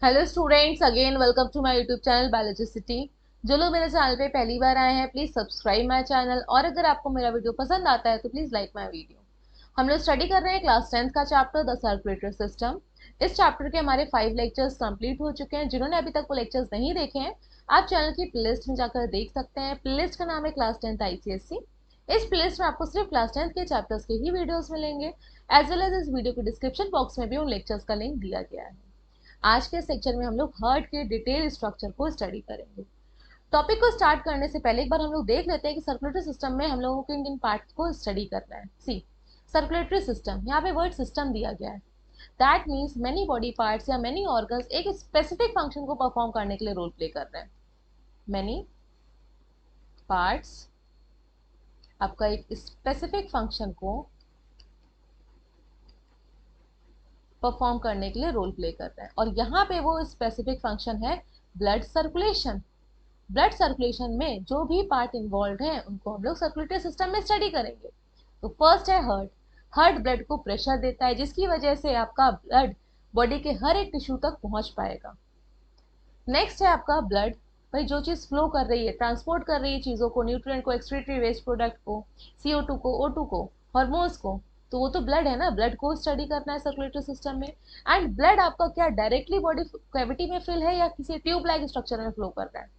Hello students, again welcome to my YouTube channel biology city. जो लोग मेरे channel पे पहली बार आए हैं प्लीज सब्सक्राइब माय चैनल, और अगर आपको मेरा वीडियो पसंद आता है तो प्लीज लाइक माय वीडियो। हम लोग स्टडी कर रहे हैं क्लास 10th का चैप्टर द सर्कुलेटरी सिस्टम। इस चैप्टर के हमारे 5 लेक्चर्स कंप्लीट हो चुके हैं। जिन्होंने अभी तक वो लेक्चर्स नहीं देखे हैं आप चैनल की प्लेलिस्ट में जाकर देख सकते हैं। प्लेलिस्ट का नाम है क्लास 10th ICSE। इस प्लेलिस्ट में आपको सिर्फ क्लास 10th के चैप्टर्स के ही वीडियोस मिलेंगे, एज वेल एज इस वीडियो के डिस्क्रिप्शन बॉक्स में भी उन लेक्चर्स का लिंक दिया गया है। आज के सेक्शन में हम लोग हार्ट के डिटेल स्ट्रक्चर को स्टडी करेंगे। टॉपिक को स्टार्ट करने से पहले एक बार हम लोग देख लेते हैं कि सर्कुलेटरी सिस्टम में हम लोगों को किन किन पार्ट्स को स्टडी करना है। सी, सर्कुलेटरी सिस्टम, यहाँ पे वर्ड सिस्टम दिया गया है। That means many body parts या मेनी ऑर्गन्स एक स्पेसिफिक फंक्शन को परफॉर्म करने के लिए रोल प्ले कर रहे हैं। मेनी पार्ट्स आपका एक स्पेसिफिक फंक्शन को परफॉर्म करने के लिए रोल प्ले कर रहा है, और यहाँ पे वो स्पेसिफिक फंक्शन है ब्लड सर्कुलेशन। ब्लड सर्कुलेशन में जो भी पार्ट इन्वॉल्व हैं उनको हम लोग सर्कुलेटरी सिस्टम में स्टडी करेंगे। तो फर्स्ट है हार्ट। हार्ट ब्लड को प्रेशर देता है जिसकी वजह से आपका ब्लड बॉडी के हर एक टिश्यू तक पहुंच पाएगा। नेक्स्ट है आपका ब्लड, भाई जो चीज फ्लो कर रही है, ट्रांसपोर्ट कर रही है चीजों को, न्यूट्रिएंट को, एक्सक्रीटरी वेस्ट प्रोडक्ट को, CO2 को, O2 को, हार्मोन्स को, तो वो तो ब्लड है ना। ब्लड को स्टडी करना है सर्कुलेटरी सिस्टम में। एंड ब्लड आपका क्या डायरेक्टली बॉडी कैविटी में फिल है या किसी ट्यूब लाइक स्ट्रक्चर में फ्लो कर रहा है?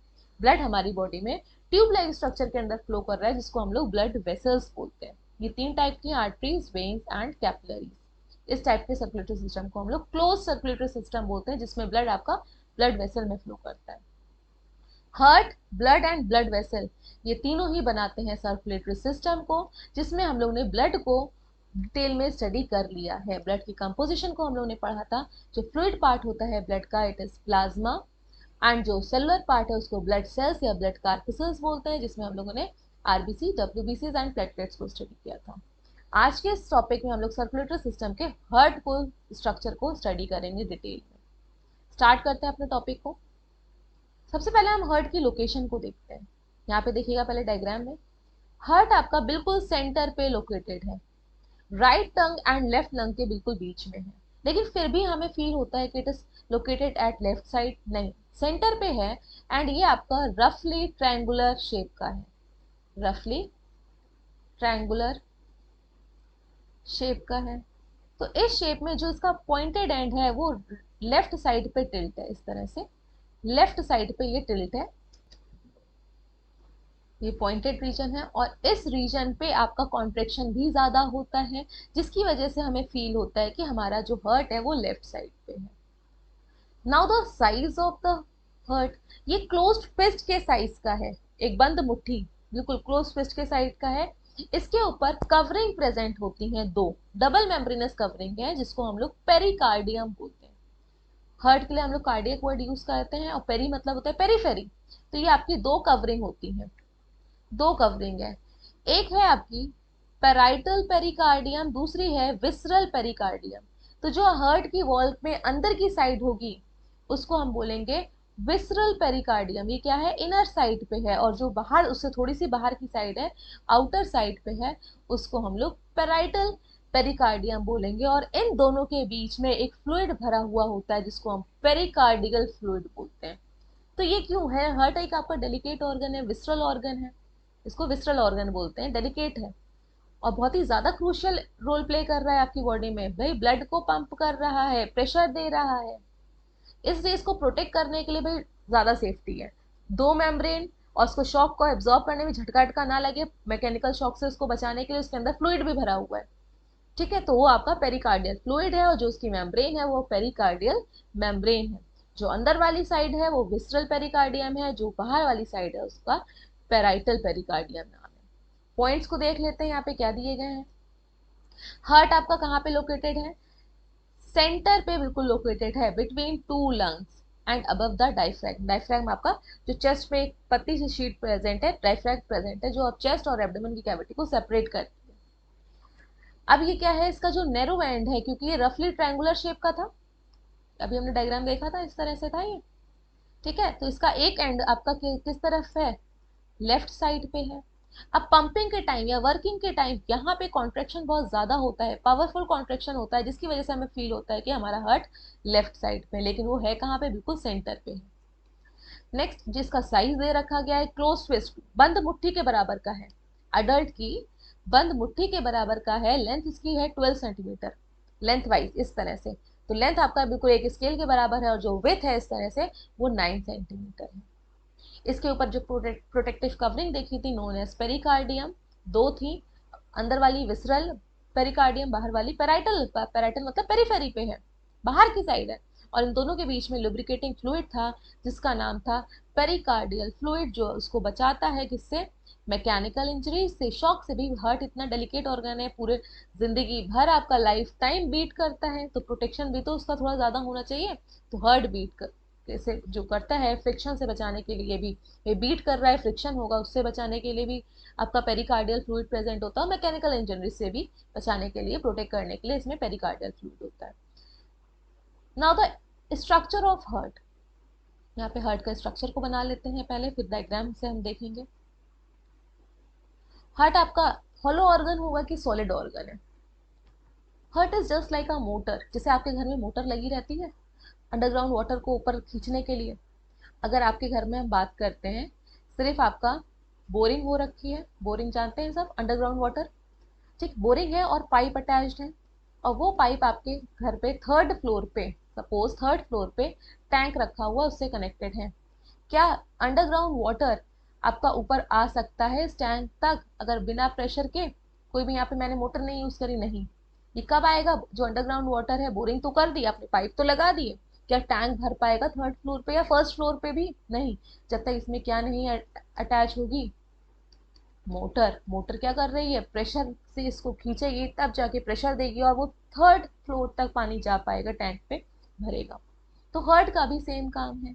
ब्लड हमारी बॉडी में ट्यूब लाइक स्ट्रक्चर के अंदर फ्लो कर रहा है जिसको हम लोग ब्लड वेसल्स बोलते हैं। ये 3 टाइप की, आर्टरीज, वेन्स एंड कैपिलरीज। इस टाइप के सर्कुलेटरी सिस्टम को हम लोग क्लोज सर्कुलेटरी सिस्टम बोलते हैं, जिसमें ब्लड आपका ब्लड वेसल में फ्लो करता है। Heart, blood and blood vessel, ये तीनों ही बनाते हैं सर्कुलेटरी सिस्टम को, जिसमें हम लोग ने ब्लड को डिटेल में स्टडी कर लिया है। ब्लड की कंपोजिशन को हम लोग ने पढ़ा था। जो फ्लूइड पार्ट होता है ब्लड का, इट इज प्लाज्मा, एंड जो सेलुलर पार्ट है उसको ब्लड सेल्स या ब्लड कार्पसेल्स बोलते हैं, जिसमें हम लोगों ने RBC, WBCs एंड प्लेटलेट्स को स्टडी किया था। आज के इस टॉपिक में हम लोग सर्कुलेटरी सिस्टम के हार्ट को स्ट्रक्चर को स्टडी करेंगे डिटेल में। स्टार्ट करते हैं अपने टॉपिक को। सबसे पहले हम हार्ट की लोकेशन को देखते हैं। यहाँ पे देखिएगा पहले डायग्राम में, हार्ट आपका बिल्कुल सेंटर पे लोकेटेड है। Right tongue and left lung के बिल्कुल बीच में है, लेकिन फिर भी हमें फील होता है कि it is located at left side. नहीं, सेंटर पे है। एंड ये आपका रफली ट्रायंगुलर शेप का है। रफली ट्रायंगुलर शेप का है। तो इस शेप में जो इसका पॉइंटेड एंड है वो लेफ्ट साइड पे टिल्ट है। इस तरह से लेफ्ट साइड पे ये टिल्ट है, ये पॉइंटेड रीजन है, और इस रीजन पे आपका कॉन्ट्रेक्शन भी ज्यादा होता है, जिसकी वजह से हमें फील होता है कि हमारा जो हर्ट है वो लेफ्ट साइड पे है। Now the size of the heart, ये क्लोज्ड फिस्ट के साइज का है। एक बंद मुट्ठी, बिल्कुल क्लोज फिस्ट के साइज का है। इसके ऊपर कवरिंग प्रेजेंट होती है, 2 डबल मेम्ब्रेनस कवरिंग है, जिसको हम लोग पेरिकार्डियम बोलते हैं। हर्ट के लिए हम लोग कार्डियक वर्ड यूज करते हैं, और पेरी मतलब होता है पेरीफेरी। तो ये आपकी 2 कवरिंग होती है, 2 कवरिंग है। एक है आपकी पेराइटल पेरिकार्डियम, दूसरी है विसरल पेरिकार्डियम। तो जो हार्ट की वॉल में अंदर की साइड होगी उसको हम बोलेंगे विसरल पेरिकार्डियम, ये क्या है, इनर साइड पे है। और जो बाहर, उससे थोड़ी सी बाहर की साइड है, आउटर साइड पे है, उसको हम लोग पेराइटल पेरिकार्डियम बोलेंगे। और इन दोनों के बीच में एक फ्लूइड भरा हुआ होता है जिसको हम पेरिकार्डियल फ्लूइड बोलते हैं। तो ये क्यों है? हार्ट एक आपका डेलिकेट ऑर्गन है, विसरल ऑर्गन है, इसको विसरल ऑर्गन बोलते हैं, डेलिकेट है और बहुत ही ज्यादा क्रूशियल रोल प्ले कर रहा है आपकी बॉडी में। भाई ब्लड को पंप कर रहा है, प्रेशर दे रहा है, इसलिए इसको प्रोटेक्ट करने के लिए भाई ज्यादा सेफ्टी है। 2 मेम्ब्रेन, और उसको शॉक को एब्जॉर्ब करने में झटका झटका ना लगे, मैकेनिकल शॉक से उसको बचाने के लिए उसके अंदर फ्लूइड भी भरा हुआ है। ठीक है, तो वो आपका पेरिकार्डियल फ्लूइड है, और जो उसकी मेम्ब्रेन है वो पेरिकार्डियल मेम्ब्रेन है। जो अंदर वाली साइड है वो विसरल पेरिकार्डियम है, जो बाहर वाली साइड है उसका पेराइटल पेरिकार्डियम नाम है। पॉइंट्स को देख लेते हैं यहाँ पे क्या दिए गए हैं। हार्ट आपका कहाँ पे लोकेटेड है? सेंटर पे बिल्कुल लोकेटेड है, between 2 lungs and above the diaphragm. Diaphragm आपका जो चेस्ट पे एक पतली सी शीट प्रेजेंट है, डायफ्रैगम प्रेजेंट है, जो अब चेस्ट और एब्डोमेन की कैविटी को सेपरेट करती है। अब ये क्या है, इसका जो नैरो एंड है, क्योंकि ये रफली ट्रायंगुलर शेप का था, अभी हमने डायग्राम देखा था, इस तरह से था ये। ठीक है, तो इसका एक एंड आपका किस तरफ है? लेफ्ट साइड पे है। अब पंपिंग के टाइम या वर्किंग के टाइम यहाँ पे कॉन्ट्रेक्शन बहुत ज्यादा होता है, पावरफुल कॉन्ट्रेक्शन होता है, जिसकी वजह से हमें फील होता है कि हमारा हार्ट लेफ्ट साइड पे, लेकिन वो है कहाँ पे, बिल्कुल सेंटर पे है। नेक्स्ट, जिसका साइज दे रखा गया है क्लोज फिस्ट, बंद मुट्ठी के बराबर का है, अडल्ट की बंद मुट्ठी के बराबर का है, लेंथ इसकी है 12 सेंटीमीटर लेंथ वाइज इस तरह से, तो लेंथ आपका बिल्कुल एक स्केल के बराबर है, और जो विथ है इस तरह से वो 9 सेंटीमीटर है। इसके ऊपर जो प्रोटेक्टिव कवरिंग देखी थी नोन एज पेरिकार्डियम, दो थी, अंदर वाली विसरल पेरिकार्डियम, बाहर वाली पेराइटल, पेराइटल मतलब पेरिफेरी पे है, बाहर की साइड है, और इन दोनों के बीच में लुब्रिकेटिंग फ्लूइड था जिसका नाम था पेरिकार्डियल फ्लूइड, जो उसको बचाता है किससे, मैकेनिकल इंजरी से, शॉक से भी। हार्ट इतना डेलिकेट ऑर्गन है, पूरे जिंदगी भर आपका लाइफ टाइम बीट करता है, तो प्रोटेक्शन भी तो उसका थोड़ा ज्यादा होना चाहिए। तो हार्ट बीट कर से जो करता है, फ्रिक्शन से बचाने के लिए भी, ये बीट कर रहा है फ्रिक्शन होगा उससे बचाने के लिए भी आपका पेरिकार्डियल फ्लूइड प्रेजेंट होता है, मैकेनिकल इंजरी से भी बचाने के लिए, प्रोटेक्ट करने के लिए इसमें पेरिकार्डियल फ्लूइड होता है। Now the structure of heart, यहाँ पे हार्ट का स्ट्रक्चर को बना लेते हैं पहले, फिर डायग्राम से हम देखेंगे। हार्ट आपका हॉलो ऑर्गन होगा कि सॉलिड ऑर्गन है? Heart is just like a motor, जैसे आपके घर में मोटर लगी रहती है अंडरग्राउंड वाटर को ऊपर खींचने के लिए। अगर आपके घर में हम बात करते हैं, सिर्फ आपका बोरिंग हो रखी है, बोरिंग जानते हैं सब, अंडरग्राउंड वाटर, ठीक, बोरिंग है और पाइप अटैच्ड है, और वो पाइप आपके घर पे थर्ड फ्लोर पे, सपोज थर्ड फ्लोर पे टैंक रखा हुआ उससे कनेक्टेड है। क्या अंडरग्राउंड वाटर आपका ऊपर आ सकता है इस टैंक तक अगर बिना प्रेशर के? कोई भी यहाँ पे मैंने मोटर नहीं यूज करी, नहीं। ये कब आएगा? जो अंडरग्राउंड वाटर है, बोरिंग तो कर दी आपने, पाइप तो लगा दिए, क्या टैंक भर पाएगा थर्ड फ्लोर पे या फर्स्ट फ्लोर पे भी? नहीं, जब तक इसमें क्या नहीं अटैच होगी, मोटर। मोटर क्या कर रही है, प्रेशर से इसको खींचेगी, तब जाके प्रेशर देगी और वो थर्ड फ्लोर तक पानी जा पाएगा, टैंक पे भरेगा। तो हार्ट का भी सेम काम है।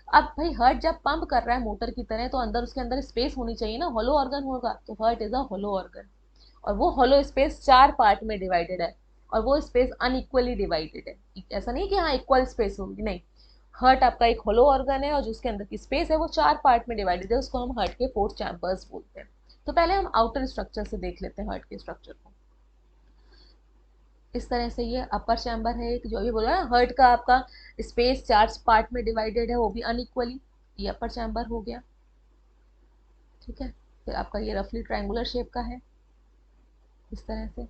अब भाई हार्ट जब पंप कर रहा है मोटर की तरह, तो अंदर उसके अंदर स्पेस होनी चाहिए ना, होलो ऑर्गन होगा, तो heart is a hollow organ, और वो होलो स्पेस 4 पार्ट में डिवाइडेड है, और वो स्पेस अनइक्वली डिवाइडेड है, ऐसा नहीं कि हाँ इक्वल स्पेस होगी, नहीं। हार्ट आपका एक होलो ऑर्गन है, और जो उसके अंदर की स्पेस है वो 4 पार्ट में डिवाइडेड है, उसको हम हार्ट के 4 चैम्बर्स बोलते हैं। तो पहले हम आउटर स्ट्रक्चर से देख लेते हैं हार्ट के स्ट्रक्चर को। इस तरह से ये अपर चैम्बर है, जो भी बोला ना हार्ट का आपका स्पेस 4 पार्ट में डिवाइडेड है, वो भी अनइक्वली, ये अपर चैम्बर हो गया, ठीक है। फिर आपका ये रफली ट्रायंगुलर शेप का है इस तरह से।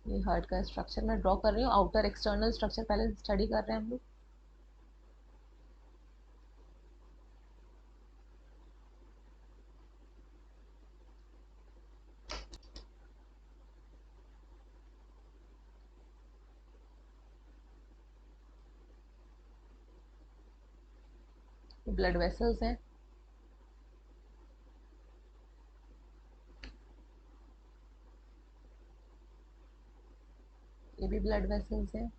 ये हार्ट का स्ट्रक्चर मैं ड्रॉ कर रही हूँ, आउटर एक्सटर्नल स्ट्रक्चर पहले स्टडी कर रहे हैं हम लोग। ब्लड वेसल्स हैं, ये भी ब्लड वेसल्स हैं,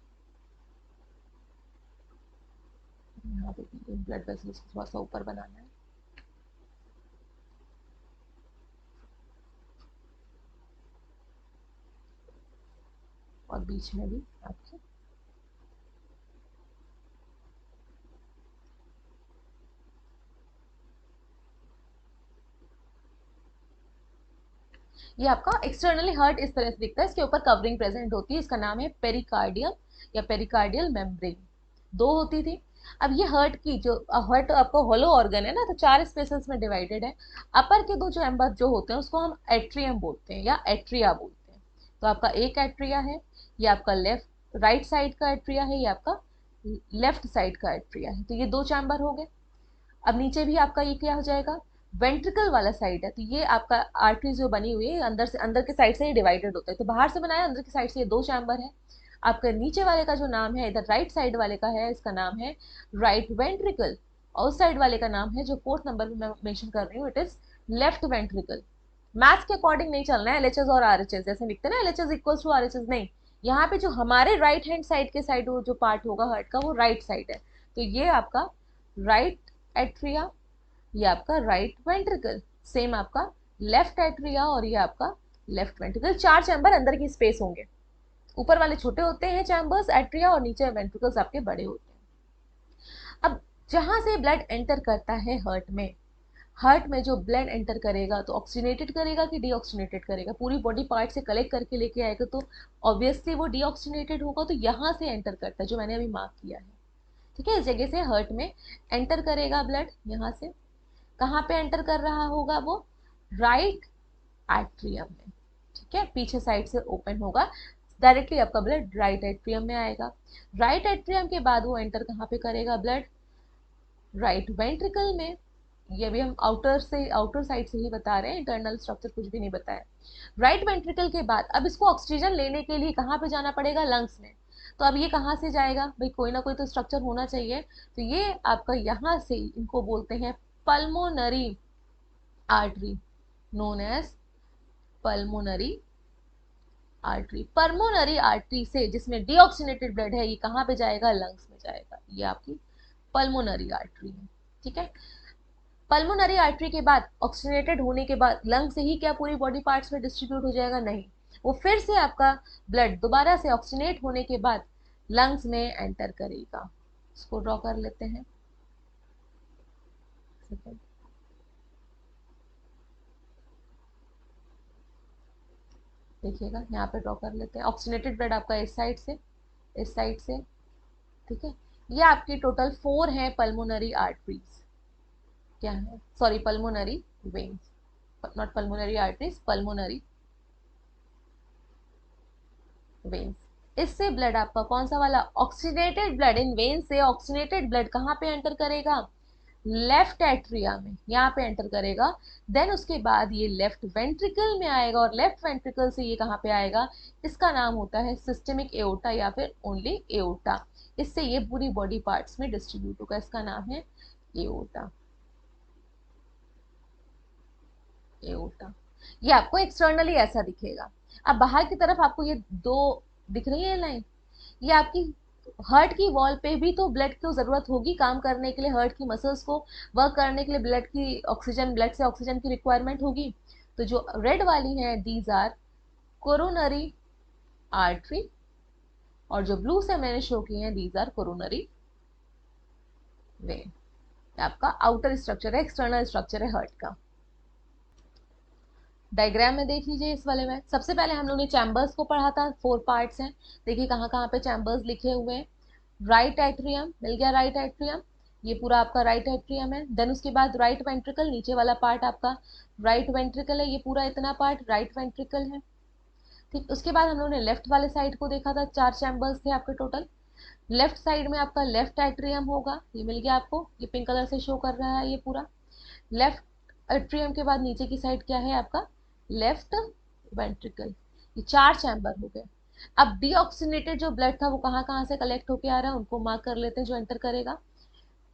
यहाँ पे ब्लड वेसल्स को थोड़ा सा ऊपर बनाना है। और बीच में भी आपके ये आपका एक्सटर्नली हार्ट इस तरह से दिखता है, इसके ऊपर कवरिंग प्रेजेंट होती है, इसका नाम है पेरिकार्डियम या पेरिकार्डियल मेम्ब्रेन, दो होती थी। अब ये हार्ट की जो हार्ट आपका होलो ऑर्गन है ना, तो 4 स्पेसेस में डिवाइडेड है। अपर के 2 चैम्बर जो होते हैं उसको हम एट्रियम बोलते हैं या एट्रिया बोलते हैं। तो आपका एक एट्रिया है, ये आपका लेफ्ट राइट साइड का एट्रिया है, ये आपका लेफ्ट साइड का एट्रिया है, तो ये 2 चैम्बर हो गए। अब नीचे भी आपका ये क्या हो जाएगा, वेंट्रिकल वाला साइड है, तो ये आपका आर्टरी जो बनी हुई है अंदर से, अंदर के साइड से ये डिवाइडेड होता है, तो बाहर से बनाया, अंदर की साइड से ये 2 चैम्बर है। आपका नीचे वाले का जो नाम है, इधर राइट साइड वाले का है, इसका नाम है राइट वेंट्रिकल, और उस साइड वाले का नाम है जो 4th नंबर पे मैं मेंशन कर रही हूँ, it is left ventricle. Maths के अकॉर्डिंग नहीं चलना है, एलएचएस और आरएचएस जैसे लिखते हैं ना, एलएचएस इक्वल्स टू आरएचएस, नहीं। यहाँ पे जो हमारे राइट हैंड साइड के साइड जो पार्ट होगा हार्ट का, वो राइट साइड है, तो ये आपका राइट एट्रिया, ये आपका राइट वेंट्रिकल। सेम आपका लेफ्ट एट्रिया और ये आपका लेफ्ट वेंट्रिकल, 4 चैम्बर अंदर की स्पेस होंगे, ऊपर वाले छोटे होते हैं चैम्बर्स एट्रिया और नीचे वेंट्रिकल्स आपके बड़े होते हैं। अब जहां से ब्लड एंटर करता है हार्ट में जो ब्लड एंटर करेगा तो ऑक्सीजनेटेड करेगा कि डीऑक्सीजनेटेड करेगा, पूरी बॉडी पार्ट से कलेक्ट करके लेके आएगा तो ऑब्वियसली वो डीऑक्सीजनेटेड होगा, तो यहाँ से एंटर करता है जो मैंने अभी मार्क किया है, ठीक है, इस जगह से हार्ट में एंटर करेगा ब्लड, यहाँ से कहाँ पे एंटर कर रहा होगा वो, राइट एट्रियम में, ठीक है, पीछे साइड से ओपन होगा, डायरेक्टली आपका ब्लड राइट एट्रियम में आएगा। राइट एट्रियम के बाद वो एंटर कहाँ पे करेगा ब्लड, राइट वेंट्रिकल में, ये भी हम आउटर साइड से ही बता रहे हैं, इंटरनल स्ट्रक्चर कुछ भी नहीं बताया। राइट वेंट्रिकल के बाद अब इसको ऑक्सीजन लेने के लिए कहाँ पे जाना पड़ेगा, लंग्स में, तो अब ये कहाँ से जाएगा भाई, कोई ना कोई तो स्ट्रक्चर होना चाहिए, तो ये आपका यहाँ से, इनको बोलते हैं pulmonary artery, known as pulmonary artery. Pulmonary artery से जिसमें डीऑक्सीनेटेड ब्लड है ये कहाँ पे जाएगा, लंग्स में जाएगा, ये आपकी पल्मोनरी आर्टरी है, ठीक है। पल्मोनरी आर्टरी के बाद ऑक्सीजनेटेड होने के बाद लंग से ही क्या पूरी बॉडी पार्ट्स में डिस्ट्रीब्यूट हो जाएगा, नहीं, वो फिर से आपका ब्लड दोबारा से ऑक्सीजनेट होने के बाद लंग्स में एंटर करेगा। इसको ड्रॉ कर लेते हैं, देखिएगा यहाँ पे ड्रॉ कर लेते हैं, ऑक्सीजनेटेड ब्लड आपका इस साइड से, ठीक है। ये आपकी टोटल 4 हैं पल्मोनरी आर्टरीज, क्या है, sorry pulmonary veins, not pulmonary arteries, pulmonary veins. इससे ब्लड आपका कौन सा वाला, ऑक्सीजनेटेड ब्लड, इन वेन से ऑक्सीजनेटेड ब्लड कहाँ पे एंटर करेगा, लेफ्ट एट्रिया में, यहाँ पे एंटर करेगा, देन उसके बाद ये लेफ्ट वेंट्रिकल में आएगा और लेफ्ट वेंट्रिकल से ये कहाँ पे आएगा, इसका नाम होता है सिस्टेमिक एओर्टा या फिर ओनली एओर्टा, इससे ये पूरी बॉडी पार्ट्स में डिस्ट्रीब्यूट होगा, इसका नाम है एओर्टा। एओर्टा ये आपको एक्सटर्नली ऐसा दिखेगा। अब बाहर की तरफ आपको ये दो दिख रही है लाइन, ये आपकी हार्ट की वॉल पे भी तो ब्लड की जरूरत होगी काम करने के लिए, हार्ट की मसल्स को वर्क करने के लिए ब्लड की ऑक्सीजन, ब्लड से ऑक्सीजन की रिक्वायरमेंट होगी, तो जो रेड वाली है दीज आर कोरोनरी आर्टरी, और जो ब्लू से मैंने शो की है दीज आर कोरोनरी वेन। आपका आउटर स्ट्रक्चर है, एक्सटर्नल स्ट्रक्चर है हार्ट का। डायग्राम में देख लीजिए, इस वाले में सबसे पहले हम लोग ने चैम्बर्स को पढ़ा था, 4 पार्ट्स हैं, देखिए कहाँ कहाँ पे चैम्बर्स लिखे हुए हैं। राइट एट्रियम मिल गया, राइट एट्रियम, ये पूरा आपका राइट एट्रियम है। देन उसके बाद राइट वेंट्रिकल, नीचे वाला पार्ट आपका राइट वेंट्रिकल है, ये पूरा इतना पार्ट राइट वेंट्रिकल है, ठीक। उसके बाद हम लोग ने लेफ्ट वाले साइड को देखा था, 4 चैम्बर्स थे आपके टोटल। लेफ्ट साइड में आपका लेफ्ट एट्रियम होगा, ये मिल गया आपको, ये पिंक कलर से शो कर रहा है ये पूरा लेफ्ट एट्रियम के बाद नीचे की साइड क्या है आपका, लेफ्ट वेंट्रिकल, ये 4 चैम्बर हो गए। अब डीऑक्सीनेटेड जो ब्लड था वो कहाँ कहाँ से कलेक्ट होके आ रहा है, उनको मार्क कर लेते हैं, जो एंटर करेगा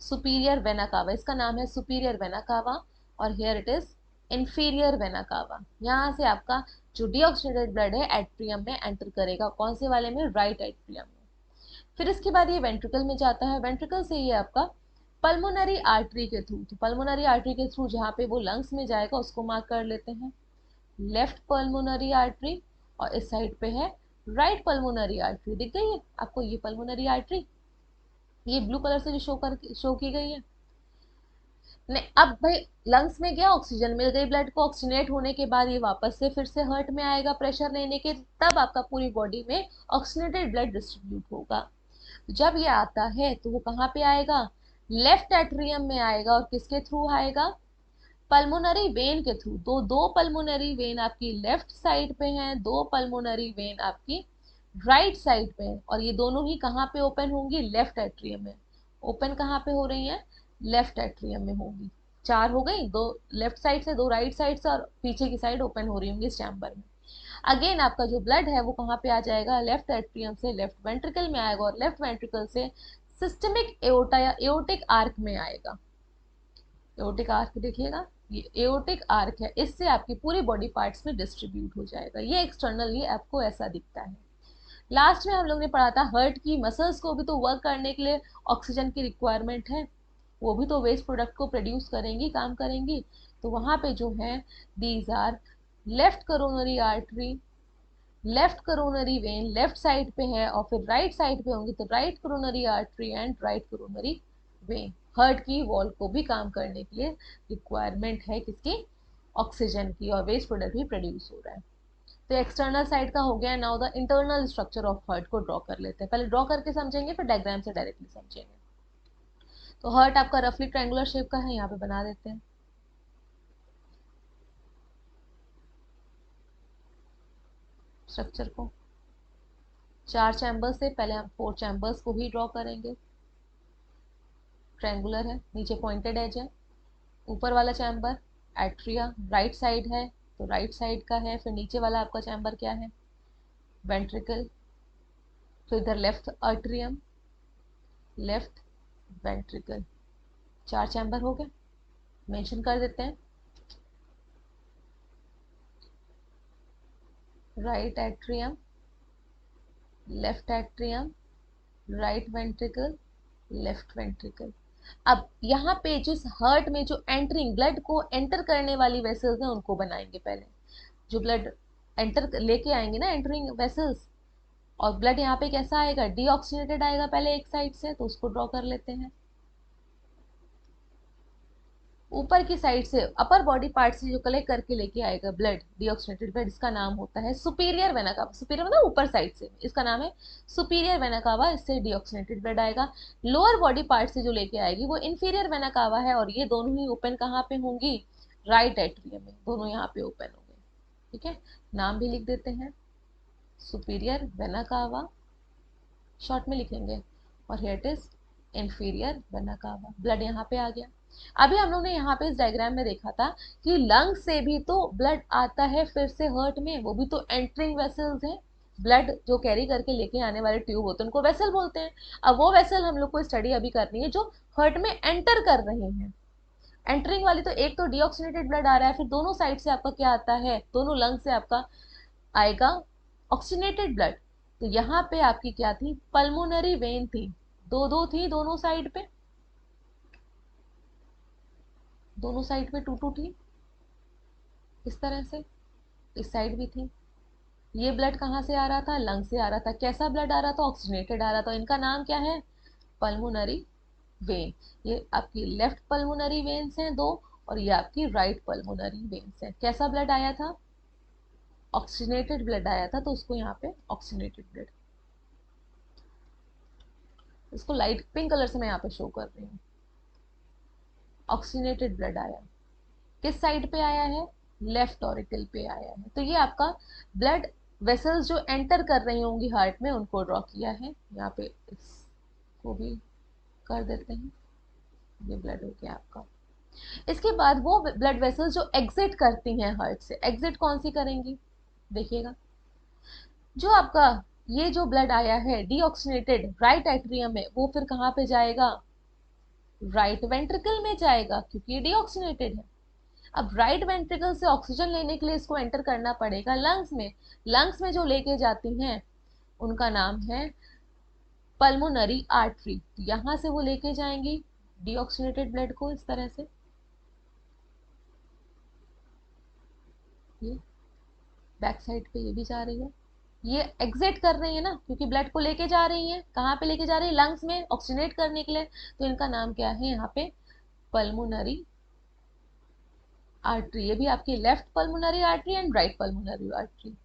सुपीरियर वेना कावा, इसका नाम है सुपीरियर वेना कावा, और here it is inferior vena cava. यहाँ से आपका जो डीऑक्सीनेटेड ब्लड है एट्रियम में एंटर करेगा, कौन से वाले में, राइट एट्रियम में। फिर इसके बाद ये वेंट्रिकल में जाता है, वेंट्रिकल से ये आपका पल्मोनरी आर्टरी के थ्रू, तो पल्मोनरी आर्टरी के थ्रू जहाँ पे वो लंग्स में जाएगा उसको मार्क कर लेते हैं, लेफ्ट पल्मोनरी आर्टरी, और इस साइड पे है राइट पल्मोनरी आर्टरी, दिख गई है आपको ये पल्मोनरी आर्टरी, ये ब्लू कलर से जो शो की गई है। नहीं, अब भाई लंग्स में गया, ऑक्सीजन मिल गई ब्लड को, ऑक्सीजनेट होने के बाद ये वापस से फिर से हार्ट में आएगा प्रेशर लेने के, तब आपका पूरी बॉडी में ऑक्सीजनेटेड ब्लड डिस्ट्रीब्यूट होगा। जब ये आता है तो वो कहाँ पे आएगा, लेफ्ट एट्रियम में आएगा, और किसके थ्रू आएगा, पल्मोनरी वेन के थ्रू। दो पल्मोनरी वेन आपकी लेफ्ट साइड पे हैं, 2 पल्मोनरी वेन आपकी राइट साइड पे हैं, और ये दोनों ही कहाँ पे ओपन होंगी, लेफ्ट एट्रियम में। ओपन कहाँ पे हो रही हैं, लेफ्ट एट्रियम में होगी। 4 हो गई, 2 लेफ्ट साइड से, 2 राइट साइड से, और पीछे की साइड ओपन हो रही होंगी इस चैम्बर में। अगेन आपका जो ब्लड है वो कहाँ पे आ जाएगा, लेफ्ट एट्रियम से लेफ्ट वेंट्रिकल में आएगा, और लेफ्ट वेंट्रिकल से सिस्टमिक एओर्टा या एओर्टिक आर्क में आएगा। एओर्टिक आर्क देखिएगा, ये एओर्टिक आर्क है, इससे आपकी पूरी बॉडी पार्ट्स में डिस्ट्रीब्यूट हो जाएगा, ये एक्सटर्नली आपको ऐसा दिखता है। लास्ट में हम लोग ने पढ़ा था हार्ट की मसल्स को भी तो वर्क करने के लिए ऑक्सीजन की रिक्वायरमेंट है, वो भी तो वेस्ट प्रोडक्ट को प्रोड्यूस करेंगी, काम करेंगी, तो वहां पे जो है these are left coronary artery, left coronary vein left side पे है, और फिर राइट साइड पे होंगी तो right coronary artery and right coronary vein. Heart की वॉल को भी काम करने के लिए रिक्वायरमेंट है किसकी, ऑक्सीजन की, और वेस्ट प्रोडक्ट भी प्रोड्यूस हो रहा है। तो एक्सटर्नल साइड का हो गया। Now the internal structure of heart को ड्रॉ कर लेते हैं, पहले ड्रॉ करके समझेंगे फिर डायग्राम से डायरेक्टली समझेंगे। तो हार्ट आपका रफली ट्रायंगुलर शेप का है, यहाँ पे बना देते हैं। स्ट्रक्चर को 4 चैम्बर्स से पहले हम 4 चैम्बर्स को भी ड्रॉ करेंगे। ट्रायंगुलर है, नीचे पॉइंटेड एज है। ऊपर वाला चैम्बर एट्रिया राइट साइड है, तो राइट साइड का है। फिर नीचे वाला आपका चैम्बर क्या है, वेंट्रिकल। तो इधर left atrium, left ventricle. 4 chamber हो गए, मेंशन कर देते हैं। Right atrium, left atrium, right ventricle, left ventricle. अब यहाँ पे जिस हार्ट में जो एंटरिंग ब्लड को एंटर करने वाली वेसल्स हैं उनको बनाएंगे पहले। जो ब्लड एंटर लेके आएंगे ना, एंटरिंग वेसल्स, और ब्लड यहाँ पे कैसा आएगा, डीऑक्सीनेटेड आएगा पहले एक साइड से, तो उसको ड्रॉ कर लेते हैं। ऊपर की साइड से अपर बॉडी पार्ट से जो कलेक्ट करके लेके आएगा ब्लड, डीऑक्सीनेटेड ब्लड, इसका नाम होता है सुपीरियर वेना कावा। सुपीरियर मतलब ऊपर साइड से, इसका नाम है सुपीरियर वेना कावा, इससे डीऑक्सीनेटेड ब्लड आएगा। लोअर बॉडी पार्ट से जो लेके आएगी वो इंफीरियर वेना कावा है, और ये दोनों ही ओपन कहाँ पे होंगी, राइट एट्रियम में, दोनों यहाँ पे ओपन होंगे। ठीक है, नाम भी लिख देते हैं, सुपीरियर वेना कावा शॉर्ट में लिखेंगे, और here it is inferior vena cava. Blood यहाँ पे आ गया। अभी हम लोग ने यहाँ पे इस डायग्राम में देखा था कि लंग से भी तो ब्लड आता है फिर से हार्ट में, वो भी तो एंटरिंग वेसल्स हैं। ब्लड जो कैरी करके लेके आने वाले ट्यूब होते हैं उनको वेसल बोलते हैं। अब वो वेसल हम लोग को स्टडी अभी करनी है जो हार्ट में एंटर कर रहे हैं। एंटरिंग वाली तो एक तो डीऑक्सीनेटेड ब्लड आ रहा है, फिर दोनों साइड से आपका क्या आता है, दोनों लंग से आपका आएगा ऑक्सीनेटेड ब्लड। तो यहाँ पे आपकी क्या थी, पल्मोनरी वेन थी, दो दो थी दोनों साइड पे, दोनों साइड पे टू टू थी इस तरह से। इस साइड भी थी। ये ब्लड कहाँ से आ रहा था, लंग से आ रहा था। कैसा ब्लड आ रहा था, ऑक्सीनेटेड आ रहा था। इनका नाम क्या है, पल्मोनरी वेन। ये आपकी लेफ्ट पल्मोनरी वेन्स हैं दो, और ये आपकी राइट पल्मोनरी वेन्स हैं। कैसा ब्लड आया था, ऑक्सीनेटेड ब्लड आया था, तो उसको यहाँ पे ऑक्सीनेटेड ब्लड, इसको लाइट पिंक कलर से मैं यहाँ पे शो कर रही हूँ। ऑक्सीनेटेड ब्लड आया, किस साइड पे आया है, लेफ्ट ऑरिकल पे आया है। तो ये आपका ब्लड वेसल्स जो एंटर कर रही होंगी हार्ट में उनको ड्रॉ किया है। यहाँ पे इसको भी कर देते हैं, ये ब्लड हो गया आपका। इसके बाद वो ब्लड वेसल्स जो एग्जिट करती हैं हार्ट से, एग्जिट कौन सी करेंगी, देखिएगा। जो आपका ये जो ब्लड आया है डीऑक्सीनेटेड राइट एट्रियम में, वो फिर कहाँ पे जाएगा, राइट वेंट्रिकल में जाएगा, क्योंकि ये डीऑक्सीनेटेड है। अब राइट वेंट्रिकल से ऑक्सीजन लेने के लिए इसको एंटर करना पड़ेगा लंग्स में। लंग्स में जो लेके जाती हैं उनका नाम है पल्मोनरी आर्टरी। यहां से वो लेके जाएंगी डीऑक्सीनेटेड ब्लड को इस तरह से, ये बैक साइड पे ये भी जा रही है। ये एग्जिट कर रही है ना, क्योंकि ब्लड को लेके जा रही है, कहाँ पे लेके जा रही है, लंग्स में ऑक्सीनेट करने के लिए। तो इनका नाम क्या है यहाँ पे, पल्मोनरी आर्टरी। ये भी आपकी left pulmonary artery and right pulmonary artery.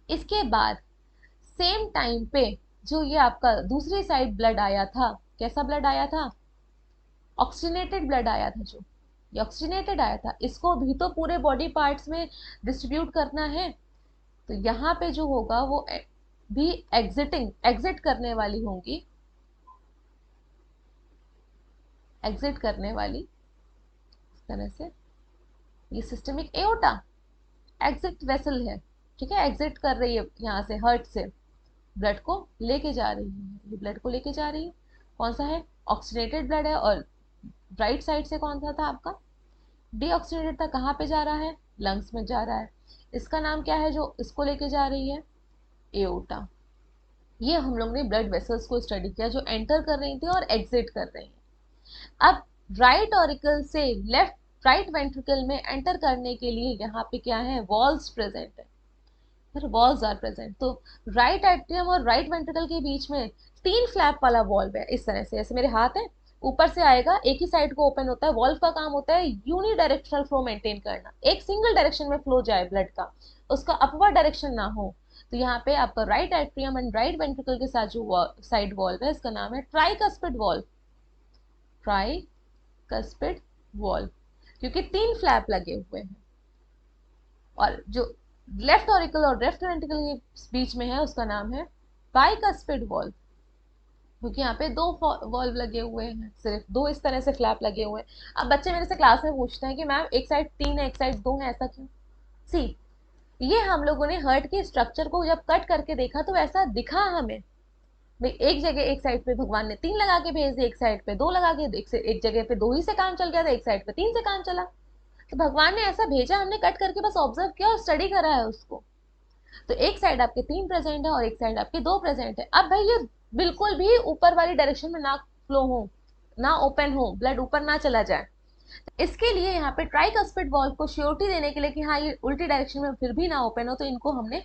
इसके बाद सेम टाइम पे जो ये आपका दूसरी साइड ब्लड आया था, कैसा ब्लड आया था, ऑक्सीनेटेड ब्लड आया था। जो ये ऑक्सीनेटेड आया था, इसको भी तो पूरे बॉडी पार्ट्स में डिस्ट्रीब्यूट करना है। तो यहाँ पे जो होगा वो भी एग्जिट करने वाली होंगी, एग्जिट करने वाली इस तरह से। ये सिस्टमिक एओर्टा एग्जिट वेसल है, ठीक है, एग्जिट कर रही है यहाँ से हार्ट से, ब्लड को लेके जा रही है। ये ब्लड को लेके जा रही है, कौन सा है, ऑक्सीनेटेड ब्लड है। और राइट साइड से कौन सा था आपका, डीऑक्सीनेटेड था। कहाँ पे जा रहा है, लंग्स में जा रहा है। इसका नाम क्या है जो इसको लेके जा रही है, एओर्टा। ये हम लोग ने ब्लड वेसल्स को स्टडी किया जो एंटर कर रही थी और एग्जिट कर रही है। अब राइट ऑरिकल से लेफ्ट राइट वेंट्रिकल में एंटर करने के लिए यहाँ पे क्या है, वॉल्स प्रेजेंट है, फिर वॉल्स आर प्रेजेंट। तो राइट एट्रियम और राइट वेंट्रिकल के बीच में 3 फ्लैप वाला वॉल्व है, इस तरह से, ऐसे मेरे हाथ है, ऊपर से आएगा, एक ही साइड को ओपन होता है। वॉल्व का काम होता है यूनिडायरेक्शनल फ्लो मेंटेन करना, एक सिंगल डायरेक्शन में फ्लो जाए ब्लड का, उसका अपवर्ड डायरेक्शन ना हो। तो यहाँ पे आपका right atrium and right ventricle के साथ जो साइड वॉल्व है, इसका नाम है ट्राइकस्पिड वॉल्व, ट्राइकस्पिड वॉल्व, क्योंकि 3 फ्लैप लगे हुए हैं। और जो लेफ्ट ऑरिकल और लेफ्ट वेंट्रिकल के बीच में है, उसका नाम है बाइकस्पिड वॉल्व, क्योंकि यहाँ पे 2 वॉल्व लगे हुए हैं, सिर्फ 2 इस तरह से फ्लैप लगे हुए हैं। अब बच्चे मेरे से क्लास में पूछते हैं कि मैम एक साइड 3 है एक साइड 2 है, ऐसा क्यों? सी, ये हम लोगों ने हार्ट के स्ट्रक्चर को जब कट करके देखा तो ऐसा दिखा हमें, भाई एक जगह एक साइड पे भगवान ने 3 लगा के भेज दिए, एक साइड पे 2 लगा के, एक जगह पे 2 ही से काम चल गया था, एक साइड पे 3 से काम चला। तो भगवान ने ऐसा भेजा, हमने कट करके बस ऑब्जर्व किया और स्टडी करा है उसको। तो एक साइड आपके 3 प्रेजेंट है और एक साइड आपके 2 प्रेजेंट है। अब भाई ये बिल्कुल भी ऊपर वाली डायरेक्शन में ना फ्लो हो, ना ओपन हो, ब्लड ऊपर ना चला जाए, इसके लिए यहाँ पे ट्राइकस्पिड वॉल्व को श्योरिटी देने के लिए कि हाँ ये उल्टी डायरेक्शन में फिर भी ना ओपन हो, तो इनको हमने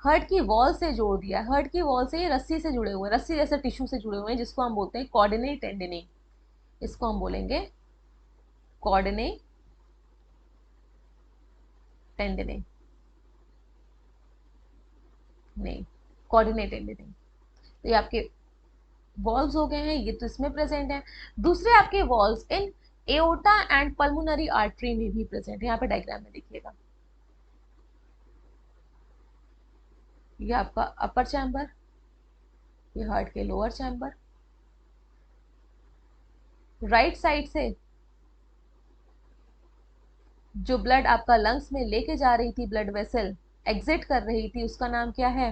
हार्ट की वॉल से जोड़ दिया। हार्ट की वॉल से ये रस्सी से जुड़े हुए हैं, रस्सी जैसे टिश्यू से जुड़े हुए हैं, जिसको हम बोलते हैं कॉर्डिने टेंडिने, इसको हम बोलेंगे कॉर्डिने टेंडिने, नहीं कोऑर्डिनेट टेंडिने। तो ये आपके वॉल्व्स हो गए हैं, ये तो इसमें प्रेजेंट है। दूसरे आपके valves in aorta and pulmonary artery में भी प्रेजेंट है। यहाँ पे डायग्राम में देखिएगा, ये आपका अपर चैम्बर, ये हार्ट के लोअर चैम्बर। राइट साइड से जो ब्लड आपका लंग्स में लेके जा रही थी, ब्लड वेसल एग्जिट कर रही थी, उसका नाम क्या है,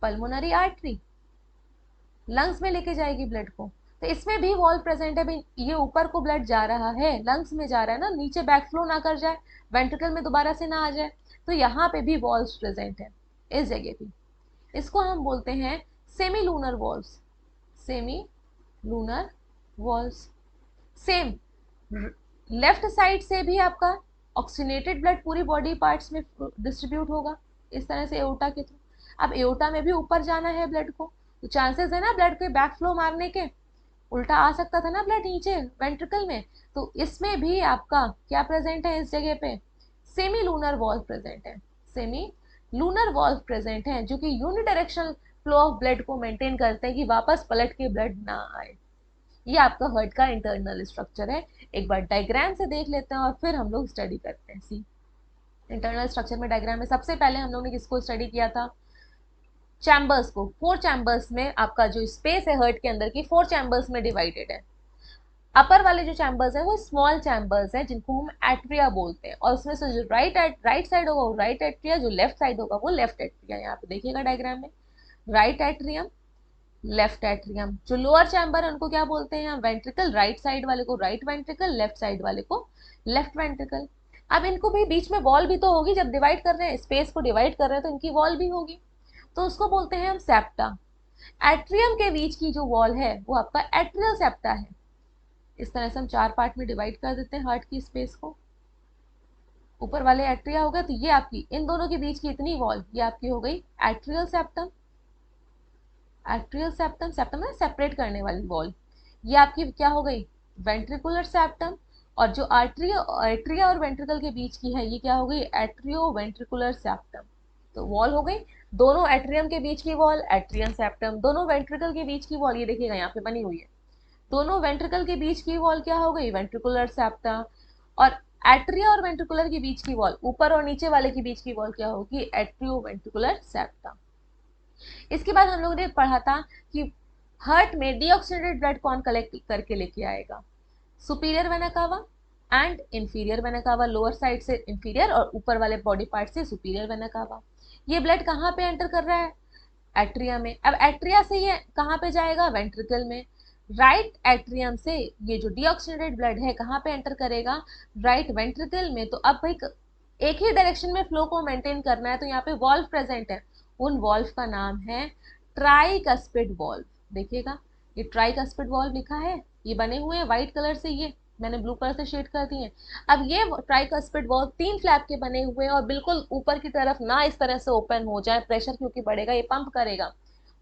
पल्मोनरी आर्टरी, लंग्स में लेके जाएगी ब्लड को। तो इसमें भी वॉल प्रेजेंट है भाई, ये ऊपर को ब्लड जा रहा है, लंग्स में जा रहा है ना, नीचे बैक फ्लो ना कर जाए, वेंट्रिकल में दोबारा से ना आ जाए, तो यहाँ पे भी वॉल्स प्रेजेंट है इस जगह भी। इसको हम बोलते हैं semi lunar walls, semi lunar walls. Same left side से भी आपका ऑक्सीनेटेड ब्लड पूरी बॉडी पार्ट्स में डिस्ट्रीब्यूट होगा, इस तरह से एओर्टा के थ्रू। अब एओर्टा में भी ऊपर जाना है ब्लड को, तो चांसेस है ना ब्लड के बैक फ्लो मारने के, उल्टा आ सकता था ना ब्लड नीचे वेंट्रिकल में, तो इसमें भी आपका क्या प्रेजेंट है इस जगह पे, सेमी लूनर वॉल्व प्रेजेंट है, सेमी लूनर वॉल्व प्रेजेंट है, जो कि यूनिडायरेक्शनल फ्लो ऑफ ब्लड को मेंटेन करते हैं कि वापस पलट के ब्लड ना आए। ये आपका हार्ट का इंटरनल स्ट्रक्चर है। एक बार डायग्राम से देख लेते हैं और फिर हम लोग स्टडी करते हैं। सी, इंटरनल स्ट्रक्चर में डायग्राम में सबसे पहले हम लोग ने किसको स्टडी किया था, चैम्बर्स को। 4 चैम्बर्स में आपका जो स्पेस है हार्ट के अंदर की 4 चैम्बर्स में डिवाइडेड है। अपर वाले जो चैम्बर्स है वो स्मॉल चैम्बर्स है, जिनको हम एट्रिया बोलते हैं, और उसमें से जो राइट साइड होगा वो राइट एट्रिया, जो लेफ्ट साइड होगा वो लेफ्ट एट्रिया। यहाँ पे देखिएगा डायग्राम में, राइट एट्रियम, लेफ्ट एट्रियम। जो लोअर चैम्बर है उनको क्या बोलते हैं, वेंट्रिकल, राइट साइड वाले को राइट वेंट्रिकल, लेफ्ट साइड वाले को लेफ्ट वेंट्रिकल। अब इनको भी बीच में वॉल भी तो होगी, जब डिवाइड कर रहे हैं, स्पेस को डिवाइड कर रहे हैं, तो इनकी वॉल भी होगी, तो उसको बोलते हैं हम सेप्टा। एट्रियम के बीच की जो वॉल है वो आपका एट्रियल सेप्टा है। इस तरह से हम 4 पार्ट में डिवाइड कर देते हैं हार्ट की स्पेस को। ऊपर वाले एट्रिया हो गया, तो ये आपकी इन दोनों के बीच की इतनी वॉल, ये आपकी हो गई atrial septum. Atrial septum, septum है सेपरेट करने वाली वॉल, ये आपकी क्या हो गई, वेंट्रिकुलर सेप्टम। और जो एट्रिया और वेंट्रिकल के बीच की है, ये क्या हो गई, एट्रियो वेंट्रिकुलर सेप्टम। तो वॉल हो गई, दोनों एट्रियम के बीच की वॉल एट्रियम सेप्टम, दोनों वेंट्रिकल के बीच की वॉल, ये देखिएगा यहाँ पे बनी हुई है, दोनों वेंट्रिकल के बीच की वॉल क्या हो गई, वेंट्रिकुलर सेप्टा। और एट्रिया और वेंट्रिकुलर के बीच की वॉल, ऊपर और नीचे वाले के बीच की वॉल क्या होगी, एट्रियो वेंट्रिकुलर सेप्टा। इसके बाद हम लोगों ने पढ़ा था कि हार्ट में डीऑक्सीनेटेड ब्लड कौन कलेक्ट करके लेके आएगा, superior vena cava and inferior vena cava. Lower side से इंफीरियर और ऊपर वाले बॉडी पार्ट से सुपीरियर वेना कावा। ये ब्लड कहाँ पे एंटर कर रहा है, एट्रिया में। अब एट्रिया से ये कहाँ पे जाएगा, वेंट्रिकल में। राइट एट्रियम से ये जो डीऑक्सीनेटेड ब्लड है कहाँ पे एंटर करेगा, राइट वेंट्रिकल में। तो अब भाई एक ही डायरेक्शन में फ्लो को मेंटेन करना है, तो यहाँ पे वॉल्व प्रेजेंट है, उन वॉल्व का नाम है ट्राइकस्पिड वॉल्व। देखिएगा ये ट्राइकस्पिड वॉल्व लिखा है, ये बने हुए हैं व्हाइट कलर से, ये मैंने ब्लू कलर से शेड कर दी है। अब ये ट्राइकस्पिड वॉल्व 3 फ्लैप के बने हुए हैं और बिल्कुल ऊपर की तरफ ना इस तरह से ओपन हो जाए, प्रेशर क्योंकि बढ़ेगा ये पंप करेगा,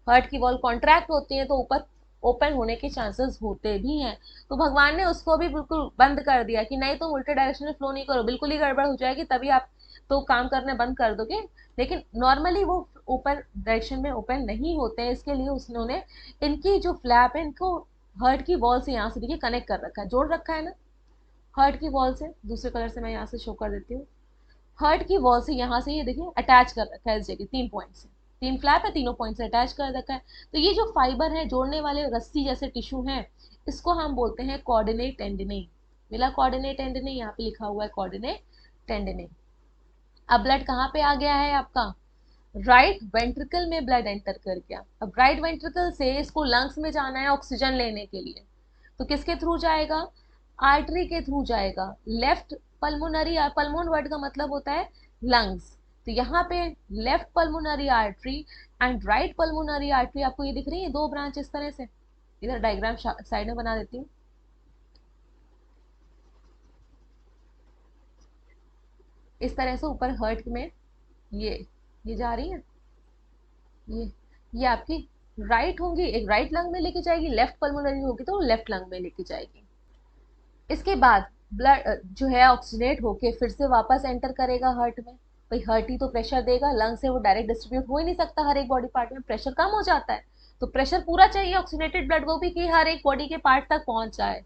हार्ट की वॉल्व कॉन्ट्रैक्ट होती है तो ऊपर ओपन होने के चांसेस होते भी हैं। तो भगवान ने उसको भी बिल्कुल बंद कर दिया कि नहीं तुम उल्टे डायरेक्शन में फ्लो नहीं करो, बिल्कुल ही गड़बड़ हो जाएगी, तभी आप तो काम करने बंद कर दोगे। लेकिन नॉर्मली वो ऊपर डायरेक्शन में ओपन नहीं होते हैं, इसके लिए उसने इनकी जो फ्लैप है इनको हर्ट की वॉल से यहाँ से देखिए कनेक्ट कर रखा है, जोड़ रखा है ना हर्ट की वॉल से। दूसरे कलर से मैं यहाँ से शो कर देती हूँ। हर्ट की वॉल से यहाँ से ये देखिए अटैच कर रखा है इस जगह 3 पॉइंट से, 3 फ्लैप है, तीनों पॉइंट से अटैच कर रखा है। तो ये जो फाइबर है जोड़ने वाले रस्सी जैसे टिश्यू है, इसको हम बोलते हैं कोऑर्डिनेट टेंडिने। मिला कोऑर्डिनेट टेंडिने, यहाँ पे लिखा हुआ है कोऑर्डिनेट टेंडिने। अब ब्लड कहाँ पे आ गया है आपका, राइट वेंट्रिकल में ब्लड एंटर कर गया। अब राइट वेंट्रिकल से इसको लंग्स में जाना है ऑक्सीजन लेने के लिए, तो किसके थ्रू जाएगा, आर्टरी के थ्रू जाएगा। लेफ्ट पल्मोनरी, पल्मोन वर्ड का मतलब होता है लंग्स, तो यहाँ पे left pulmonary artery and right pulmonary artery आपको ये दिख रही है, दो ब्रांच इस तरह से। इधर डायग्राम साइड में बना देती हूँ। इस तरह से ऊपर हर्ट में ये जा रही है, ये आपकी राइट होंगी, एक राइट लंग में लेके जाएगी, लेफ्ट पल्मोनरी होगी तो लेफ्ट लंग में लेके जाएगी। इसके बाद ब्लड जो है ऑक्सीनेट होके फिर से वापस एंटर करेगा हर्ट में। भाई हर्ट ही तो प्रेशर देगा, लंग से वो डायरेक्ट डिस्ट्रीब्यूट हो ही नहीं सकता, हर एक बॉडी पार्ट में प्रेशर कम हो जाता है, तो प्रेशर पूरा चाहिए ऑक्सीनेटेड ब्लड को भी कि हर एक बॉडी के पार्ट तक पहुंच जाए।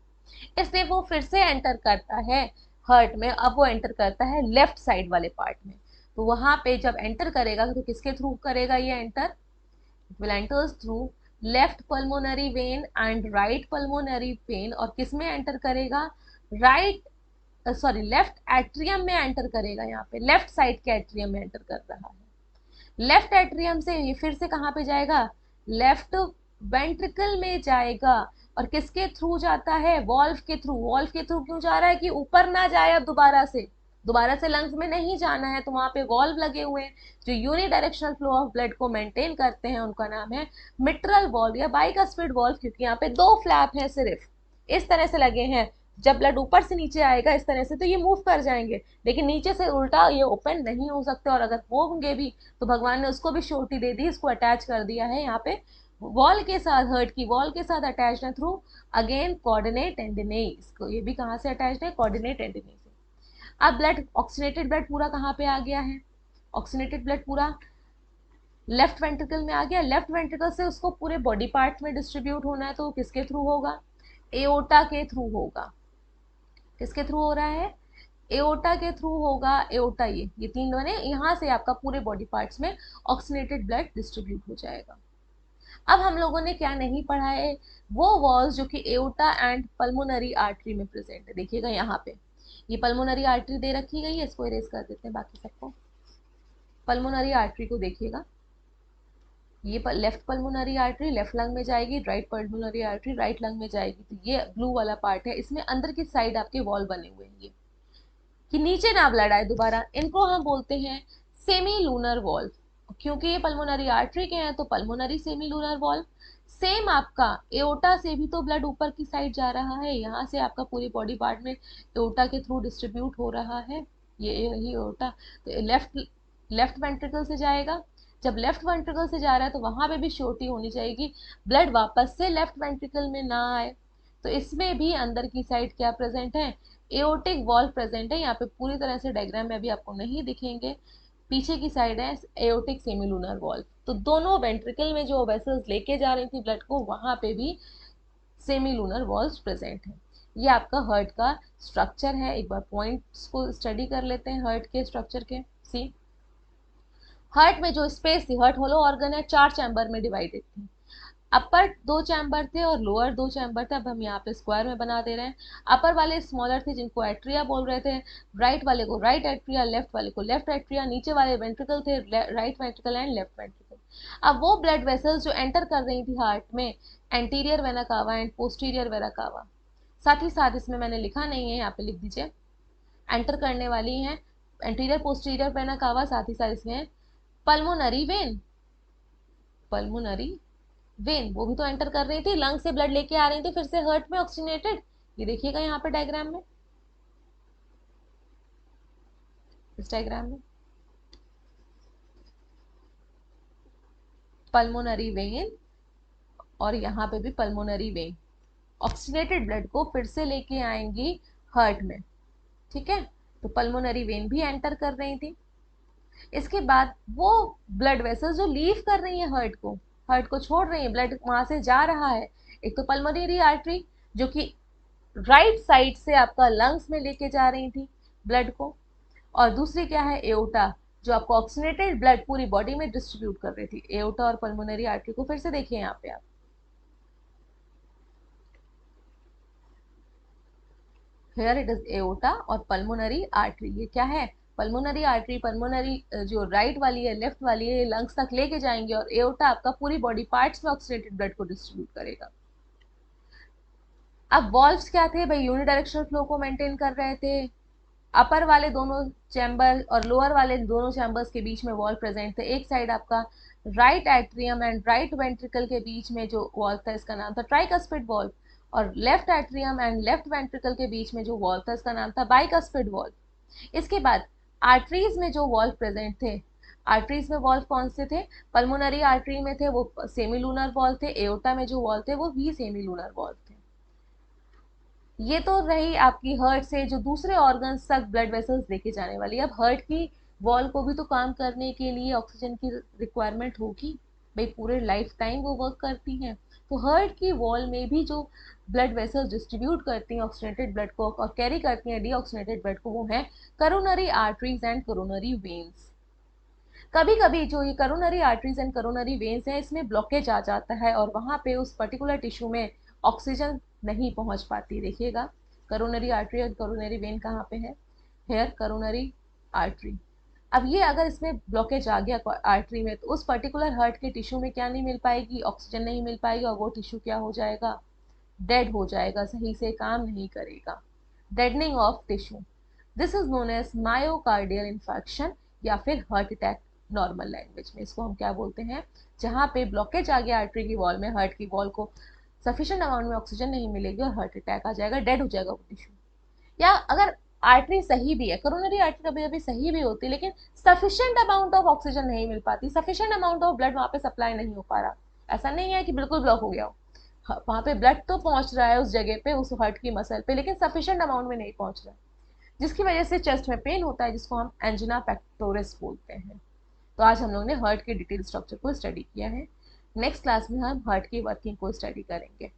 इसलिए वो फिर से एंटर करता है हर्ट में। अब वो एंटर करता है लेफ्ट साइड वाले पार्ट में, तो वहां पे जब एंटर करेगा तो किसके थ्रू करेगा ये enter, it will enters through left pulmonary vein and right pulmonary vein, और किस में एंटर करेगा, राइट सॉरी लेफ्ट एट्रियम में एंटर करेगा, यहाँ पे लेफ्ट साइड के एट्रियम में एंटर कर रहा है। लेफ्ट एट्रियम से ये फिर से कहाँ पे जाएगा, लेफ्ट वेंट्रिकल में जाएगा, और किसके थ्रू जाता है, वॉल्व के थ्रू। वॉल्व के थ्रू क्यों जा रहा है कि ऊपर ना जाए, अब दोबारा से लंग्स में नहीं जाना है, तो वहां पे वॉल्व लगे हुए हैं जो यूनिडायरेक्शनल फ्लो ऑफ ब्लड को मेंटेन करते हैं, उनका नाम है मिट्रल वॉल्व या बाइकस्पिड वॉल्व, क्योंकि यहाँ पे 2 फ्लैप हैं सिर्फ, इस तरह से लगे हैं। जब ब्लड ऊपर से नीचे आएगा इस तरह से तो ये मूव कर जाएंगे, लेकिन नीचे से उल्टा ये ओपन नहीं हो सकते, और अगर होंगे भी तो भगवान ने उसको भी श्योरिटी दे दी, इसको अटैच कर दिया है यहाँ पे वॉल के साथ, हर्ट की वॉल के साथ अटैच है थ्रू अगेन कोऑर्डिनेट टेंडिने। इसको ये भी कहाँ से अटैच है, कोऑर्डिनेट टेंडिने से। अब ब्लड ऑक्सीनेटेड ब्लड पूरा कहाँ पे आ गया है, ऑक्सीनेटेड ब्लड पूरा लेफ्ट वेंट्रिकल में आ गया। लेफ्ट वेंट्रिकल से उसको पूरे बॉडी पार्ट में डिस्ट्रीब्यूट होना है, तो किसके थ्रू होगा, एओर्टा के थ्रू होगा। किसके थ्रू हो रहा है, एओर्टा के थ्रू होगा। एओर्टा ये 3 बने, यहाँ से आपका पूरे बॉडी पार्ट्स में ऑक्सीनेटेड ब्लड डिस्ट्रीब्यूट हो जाएगा। अब हम लोगों ने क्या नहीं पढ़ा है, वो वॉल्स जो कि एओर्टा एंड पल्मोनरी आर्टरी में प्रेजेंट है। देखिएगा यहाँ पे ये पल्मोनरी आर्टरी दे रखी गई है, इसको इरेज कर देते हैं बाकी सबको। पल्मोनरी आर्टरी को देखिएगा, ये left pulmonary artery left lung में जाएगी, right pulmonary artery right lung में जाएगी। तो ये ब्लू वाला पार्ट है, इसमें अंदर की साइड आपके वॉल बने हुए हैं, ये कि नीचे ना ब्लड आए दोबारा, इनको हम बोलते हैं सेमी लूनर वॉल्व। क्योंकि ये पल्मोनरी आर्टरी के हैं तो pulmonary semi lunar valve. Same आपका एओर्टा से भी तो ब्लड ऊपर की साइड जा रहा है, यहाँ से आपका पूरी बॉडी पार्ट में एओर्टा के थ्रू डिस्ट्रीब्यूट हो रहा है, ये यही एओर्टा। तो लेफ्ट वेंट्रिकल से जाएगा, जब लेफ्ट वेंट्रिकल से जा रहा है तो वहां पे भी श्योरिटी होनी चाहिए ब्लड वापस से लेफ्ट वेंट्रिकल में ना आए। तो इसमें भी अंदर की साइड क्या प्रेजेंट है, एओर्टिक वॉल्व प्रेजेंट है। यहाँ पे पूरी तरह से डायग्राम में अभी आपको नहीं दिखेंगे, पीछे की साइड है एओर्टिक सेमिलूनर वॉल्व। तो दोनों वेंट्रिकल में जो वेसल्स लेके जा रही थी ब्लड को, वहां पे भी सेमिलूनर वॉल्व्स प्रेजेंट है। ये आपका हर्ट का स्ट्रक्चर है। एक बार पॉइंट्स को स्टडी कर लेते हैं हर्ट के स्ट्रक्चर के। सी हर्ट में जो स्पेस थी, हर्ट होलो ऑर्गन है, 4 चैम्बर में डिवाइडेड थी। अपर 2 चैम्बर थे और लोअर 2 चैम्बर थे, अब हम यहाँ पे स्क्वायर में बना दे रहे हैं। अपर वाले स्मॉलर थे जिनको एट्रिया बोल रहे थे, राइट वाले को राइट एट्रिया, लेफ्ट वाले को लेफ्ट एट्रिया, नीचे वाले वेंट्रिकल थे, right ventricle and left ventricle. अब वो ब्लड वेसल्स जो एंटर कर रही थी हार्ट में, anterior vena cava and posterior vena cava, साथ ही साथ इसमें मैंने लिखा नहीं है, यहाँ पे लिख दीजिए, एंटर करने वाली है एंटीरियर पोस्टीरियर वेना कावा, साथ ही साथ इसमें पल्मोनरी वेन, पल्मोनरी वेन वो भी तो एंटर कर रही थी, लंग से ब्लड लेके आ रही थी फिर से हर्ट में ऑक्सीनेटेड, ये देखिएगा यहाँ पे डायग्राम में, इस डायग्राम में पल्मोनरी वेन और यहाँ पे भी पल्मोनरी वेन ऑक्सीजनेटेड ब्लड को फिर से लेके आएंगी हार्ट में, ठीक है। तो पल्मोनरी वेन भी एंटर कर रही थी। इसके बाद वो ब्लड वेसल्स जो लीव कर रही है हार्ट को छोड़ रही है, ब्लड वहां से जा रहा है। एक तो पल्मोनरी आर्टरी जो कि राइट साइड से आपका लंग्स में लेके जा रही थी ब्लड को, और दूसरी क्या है, एओटा, जो आपको ऑक्सीजनेटेड ब्लड पूरी बॉडी में डिस्ट्रीब्यूट कर रही थी। एओटा और पल्मोनरी आर्टरी को फिर से देखिए यहाँ पे आप, हेयर इट इज एओटा और पल्मोनरी आर्टरी। ये क्या है, पल्मोनरी आर्टरी, पल्मोनरी जो राइट वाली है, लेफ्ट वाली है, ये लंग्स तक लेके जाएंगे, और एओटा आपका पूरी बॉडी पार्ट्स में ऑक्सीजनेटेड ब्लड को डिस्ट्रीब्यूट करेगा। अब वॉल्व्स क्या थे भाई, यूनिडायरेक्शनल फ्लो को मेंटेन कर रहे थे। अपर वाले दोनों चैम्बर और लोअर वाले दोनों चैम्बर्स के बीच में वॉल्व प्रेजेंट थे। एक साइड आपका right atrium and right ventricle के बीच में जो वॉल्व था, इसका नाम था ट्राइकस्पिड वॉल्व, और left atrium and left ventricle के बीच में जो वॉल्व था, इसका नाम था बाइकस्पिड वॉल्व। इसके बाद आर्टरीज में जो वॉल्व प्रेजेंट थे, आर्टरीज में वॉल्व कौन से थे, पल्मोनरी आर्टरी में थे वो सेमिलूनर वॉल्व थे, एओटा में जो वॉल्व थे वो भी सेमिलूनर वॉल्व थे। ये तो रही आपकी हार्ट से जो दूसरे ऑर्गन्स तक ब्लड वेसल्स लेके जाने वाली। अब हार्ट की वॉल को भी तो काम करने के लिए ऑक्सीजन की रिक्वायरमेंट होगी भाई, पूरे लाइफ टाइम वो वर्क करती हैं। तो हार्ट की वॉल में भी जो ब्लड वेसल्स डिस्ट्रीब्यूट करती हैं ऑक्सीजनेटेड ब्लड को और कैरी करती हैं डीऑक्सीजनेटेड ब्लड को, वो है coronary arteries and coronary veins. कभी कभी जो ये coronary arteries and coronary veins है, इसमें ब्लॉकेज आ जाता है और वहां पे उस पर्टिकुलर टिश्यू में ऑक्सीजन नहीं पहुंच पाती। देखिएगा करोनरी आर्टरी और करोनरी वेन कहाँ पे है, हेयर करोनरी आर्टरी। अब ये अगर इसमें ब्लॉकेज आ गया आर्टरी में, तो उस पर्टिकुलर हार्ट के टिश्यू में क्या नहीं मिल पाएगी, ऑक्सीजन नहीं मिल पाएगी, और वो टिश्यू क्या हो जाएगा, डेड हो जाएगा, सही से काम नहीं करेगा, deadening of tissue. This is known as myocardial infection या फिर हार्ट अटैक। नॉर्मल लैंग्वेज में इसको हम क्या बोलते हैं, जहां पे ब्लॉकेज आ गया आर्टरी की वॉल में, हार्ट की वॉल को सफिशिएंट अमाउंट में ऑक्सीजन नहीं मिलेगी और हार्ट अटैक आ जाएगा, डेड हो जाएगा वो टिश्यू। या अगर आर्टरी सही भी है, कोरोनरी आर्टरी कभी कभी सही भी होती है, लेकिन सफिशिएंट अमाउंट ऑफ ऑक्सीजन नहीं मिल पाती, सफिशिएंट अमाउंट ऑफ ब्लड वहां पे सप्लाई नहीं हो पा रहा। ऐसा नहीं है कि बिल्कुल ब्लॉक हो गया हो, वहां पे ब्लड तो पहुंच रहा है उस जगह पे, उस हार्ट की मसल पे, लेकिन सफिशिएंट अमाउंट में नहीं पहुंच रहा, जिसकी वजह से चेस्ट में पेन होता है, जिसको हम एंजिना पेक्टोरिस बोलते हैं। तो आज हम लोग ने हार्ट के डिटेल स्ट्रक्चर को स्टडी किया है। नेक्स्ट क्लास में हम हार्ट की वर्किंग को स्टडी करेंगे।